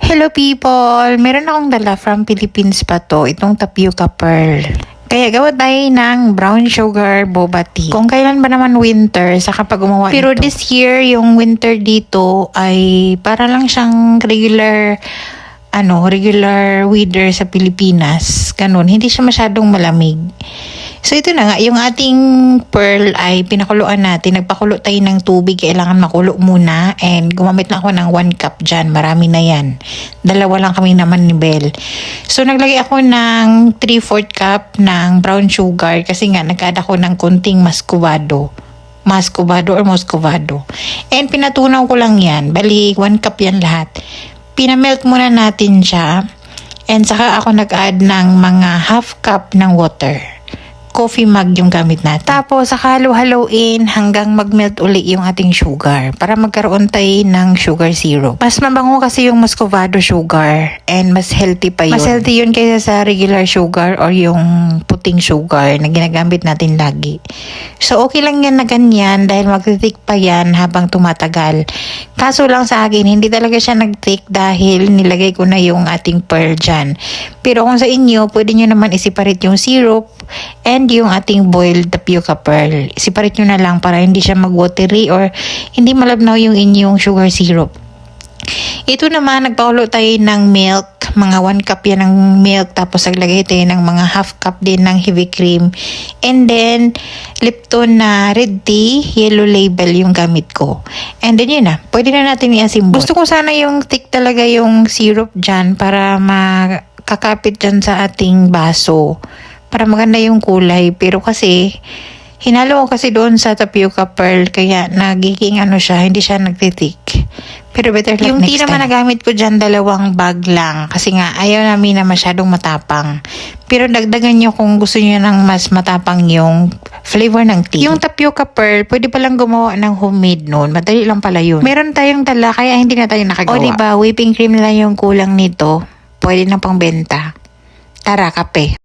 Hello people! Meron akong dala from Philippines pa to, itong tapioca pearl. Kaya gawa tayo ng brown sugar boba tea. Kung kailan ba naman winter, saka pag gumawa Pero ito. This year, yung winter dito ay para lang siyang regular weather sa Pilipinas. Ganun, hindi siya masyadong malamig. So ito na nga, yung ating pearl ay pinakuluan natin. Nagpakulo tayo ng tubig, kailangan makulo muna. And gumamit na ako ng 1 cup dyan, marami na yan. Dalawa lang kami naman ni Belle. So naglagay ako ng 3/4 cup ng brown sugar kasi nga nag-add ako ng konting muscovado or moscovado. And pinatunaw ko lang yan, bali 1 cup yan lahat. Pinamelt muna natin siya. And saka ako nag-add ng mga 1/2 cup ng water. Coffee mug yung gamit natin. Tapos, saka halo-haloin hanggang mag-melt uli yung ating sugar para magkaroon tayo ng sugar syrup. Mas mabango kasi yung muscovado sugar and mas healthy pa yun. Mas healthy yun kaysa sa regular sugar or yung puting sugar na ginagamit natin lagi. So, okay lang yan na ganyan dahil magtitik pa yan habang tumatagal. Kaso lang sa akin, hindi talaga siya nag-take dahil nilagay ko na yung ating pearl dyan. Pero kung sa inyo, pwede nyo naman i-separate yung syrup and yung ating boiled tapioca pearl. Separate nyo na lang para hindi siya mag-watery or hindi malabnaw yung inyong sugar syrup. Ito naman, nagpakulo tayo ng milk. Mga 1 cup yan ng milk. Tapos naglagay tayo ng mga 1/2 cup din ng heavy cream. And then, Lipton na red tea, yellow label yung gamit ko. And then yun na, pwede na natin i-asimbol. Gusto ko sana yung thick talaga yung syrup dyan para makakapit dyan sa ating baso. Para maganda yung kulay. Pero kasi, hinalo ko kasi doon sa tapioca pearl. Kaya nagiging siya, hindi siya nagtitik. Pero better like yung next time. Yung tea naman na gamit ko dyan, 2 bag lang. Kasi nga, ayaw namin na masyadong matapang. Pero dagdagan nyo kung gusto nyo ng mas matapang yung flavor ng tea. Yung tapioca pearl, pwede palang gumawa ng homemade noon. Madali lang pala yun. Meron tayong dala, kaya hindi na tayo nakagawa. O diba, whipping cream na lang yung kulang nito. Pwede na pang benta. Tara, kape.